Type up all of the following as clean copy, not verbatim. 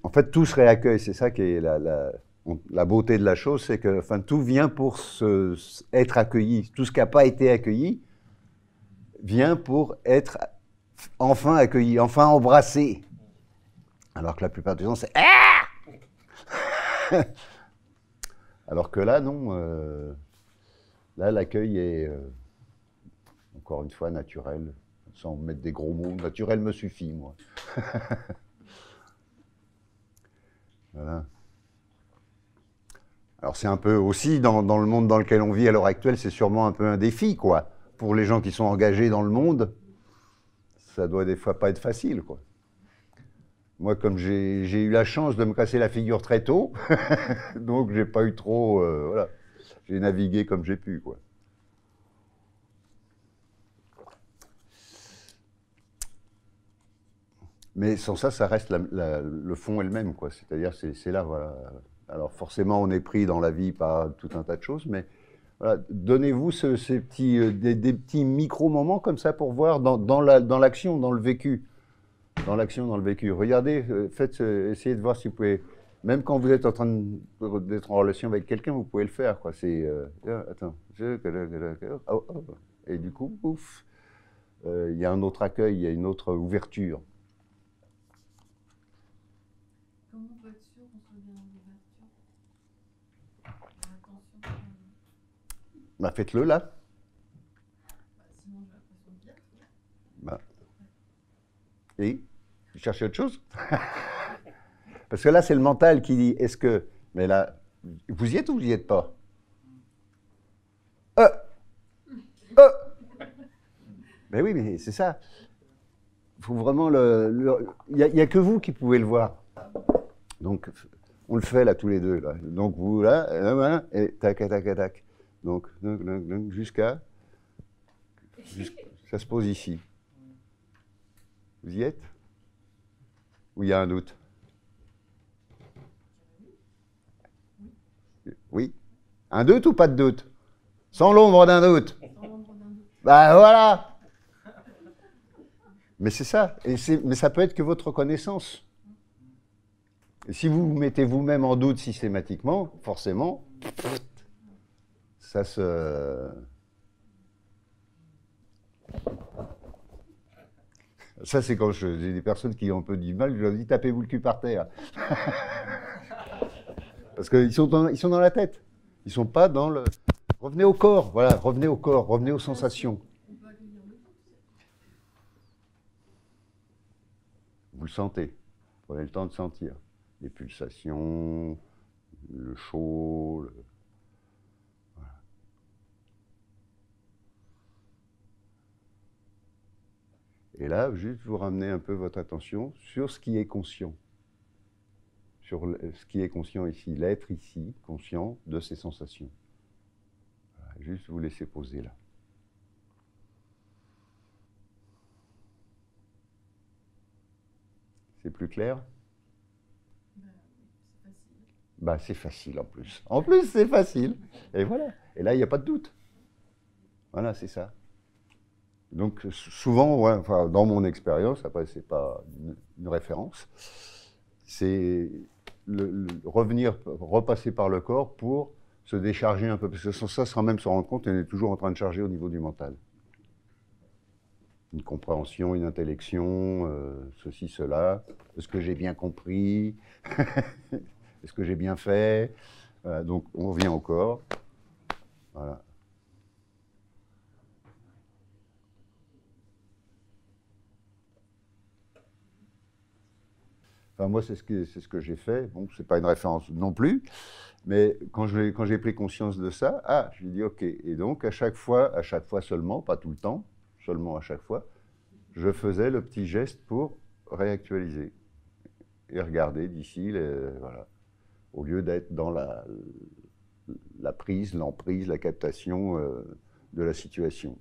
En fait, tout se réaccueille, c'est ça qui est la beauté de la chose, c'est que enfin, tout vient pour être accueilli. Tout ce qui n'a pas été accueilli vient pour être enfin accueilli, enfin embrassé. Alors que la plupart du temps, c'est ah. Alors que là, non. Là, l'accueil est, encore une fois, naturel, sans mettre des gros mots. Naturel me suffit, moi. Voilà. Alors c'est un peu aussi, dans le monde dans lequel on vit à l'heure actuelle, c'est sûrement un peu un défi, quoi. Pour les gens qui sont engagés dans le monde, ça doit des fois pas être facile, quoi. Moi, comme j'ai eu la chance de me casser la figure très tôt, donc j'ai pas eu trop... voilà. J'ai navigué comme j'ai pu, quoi. Mais sans ça, ça reste le fond elle-même, quoi. C'est-à-dire, c'est là, voilà. Alors forcément, on est pris dans la vie par tout un tas de choses, mais voilà, donnez-vous ces petits, des petits micro-moments comme ça pour voir dans l'action, dans le vécu. Dans l'action, dans le vécu. Regardez, essayez de voir si vous pouvez, même quand vous êtes en train d'être en relation avec quelqu'un, vous pouvez le faire, quoi. C'est, attends, oh, oh. Et du coup, ouf, il y a un autre accueil, il y a une autre ouverture. Comment on peut être sûr qu'on soit bien en ouverture? Attention. Bah, faites-le là. Bah, sinon, j'ai l'impression de dire. Bah. Et vous cherchez autre chose? Parce que là, c'est le mental qui dit est-ce que. Mais là, vous y êtes ou vous y êtes pas? Euh, euh. Mais oui, mais c'est ça. Il faut vraiment il n'y a que vous qui pouvez le voir. Donc, on le fait là tous les deux. Là. Donc, vous là, et tac, tac, tac, tac. Donc, jusqu'à. Ça se pose ici. Vous y êtes? Ou il y a un doute? Oui? Un doute ou pas de doute? Sans l'ombre d'un doute. Sans l'ombre d'un doute. Ben voilà. Mais c'est ça. Mais ça peut être que votre connaissance. Et si vous vous mettez vous-même en doute systématiquement, forcément, ça se... Ça, c'est quand j'ai des personnes qui ont un peu du mal, je leur dis tapez-vous le cul par terre. Parce qu'ils sont dans la tête. Ils ne sont pas dans le... Revenez au corps, voilà, revenez au corps, revenez aux sensations. On peut accueillir le doute. Vous le sentez. Prenez le temps de sentir. Les pulsations, le chaud, voilà. Et là, juste vous ramenez un peu votre attention sur ce qui est conscient. Sur ce qui est conscient ici, l'être ici, conscient de ses sensations. Voilà, juste vous laisser poser là. C'est plus clair? Bah, c'est facile. Bah, c'est facile en plus. En plus, c'est facile. Et voilà. Et là, il n'y a pas de doute. Voilà, c'est ça. Donc, souvent, ouais, enfin, dans mon expérience, après, c'est pas une référence, c'est revenir, repasser par le corps pour se décharger un peu. Parce que sans ça, sans même se rendre compte, on est toujours en train de charger au niveau du mental. Une compréhension, une intellection, ceci, cela. Est-ce que j'ai bien compris? Est-ce que j'ai bien fait? Donc, on revient au corps. Voilà. Enfin, moi, c'est ce que j'ai fait. Bon, c'est pas une référence non plus, mais quand j'ai pris conscience de ça, j'ai dit OK. Et donc, à chaque fois seulement, pas tout le temps, seulement à chaque fois, je faisais le petit geste pour réactualiser et regarder d'ici, voilà, au lieu d'être dans la prise, l'emprise, la captation de la situation.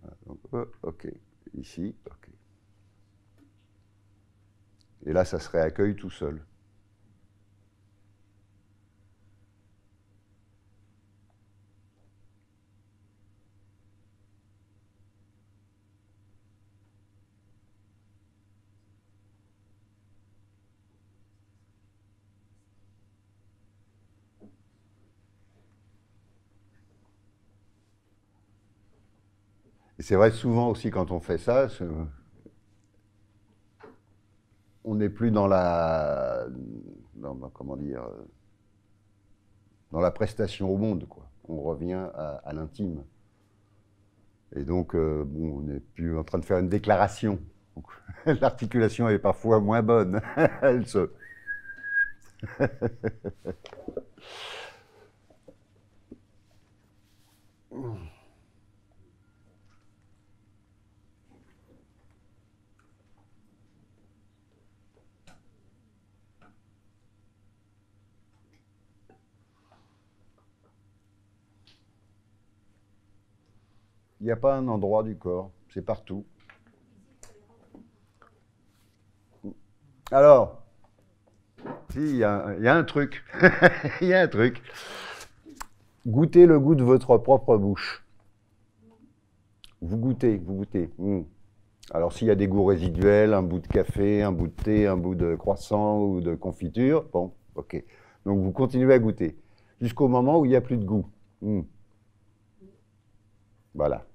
Voilà, donc, OK. Ici, OK. Et là, ça se réaccueille tout seul. c'est vrai, souvent aussi, quand on fait ça, on n'est plus dans comment dire, dans la prestation au monde, quoi. On revient à l'intime. Et donc, bon, on n'est plus en train de faire une déclaration. L'articulation est parfois moins bonne. Elle se... Il n'y a pas un endroit du corps, c'est partout. Alors, si, il y a un truc. Il y a un truc. Goûtez le goût de votre propre bouche. Vous goûtez, vous goûtez. Alors, s'il y a des goûts résiduels, un bout de café, un bout de thé, un bout de croissant ou de confiture, bon, ok. Donc, vous continuez à goûter jusqu'au moment où il n'y a plus de goût. Voilà.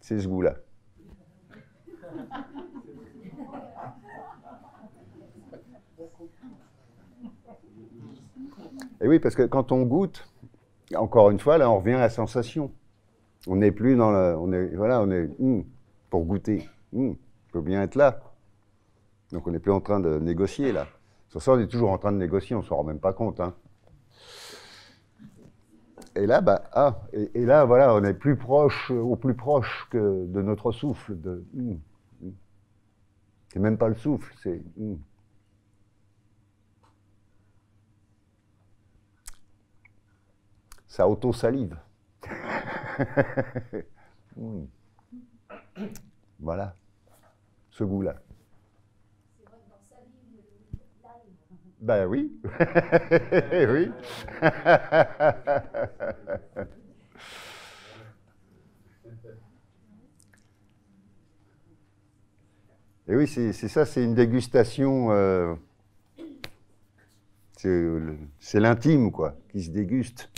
C'est ce goût-là. Et oui, parce que quand on goûte, encore une fois, là, on revient à la sensation. On n'est plus dans le... Voilà, on est... pour goûter. Il faut bien être là. Donc on n'est plus en train de négocier, là. Sur ça, on est toujours en train de négocier, on ne s'en rend même pas compte. Hein. Et là, et là, voilà, on est plus proche, au plus proche que de notre souffle. C'est même pas le souffle, c'est... Ça auto-salive. Voilà, ce goût-là. C'est vrai que dans salive, le lime. Ben oui. Oui. Et oui, c'est ça, c'est une dégustation. C'est l'intime, quoi, qui se déguste.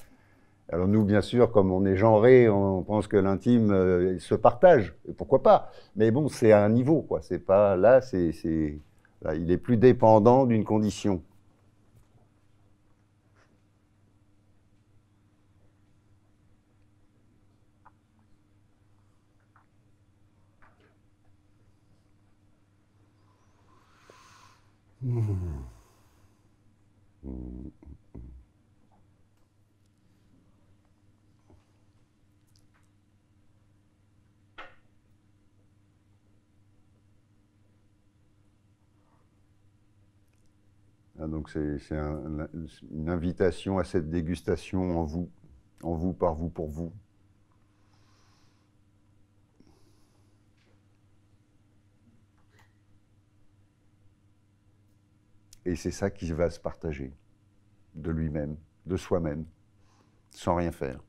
Alors nous, bien sûr, comme on est genré, on pense que l'intime se partage. Et pourquoi pas? Mais bon, c'est à un niveau, quoi. C'est pas là, là, il est plus dépendant d'une condition. Ah, donc c'est une invitation à cette dégustation en vous, par vous, pour vous. Et c'est ça qui va se partager de lui-même, de soi-même, sans rien faire.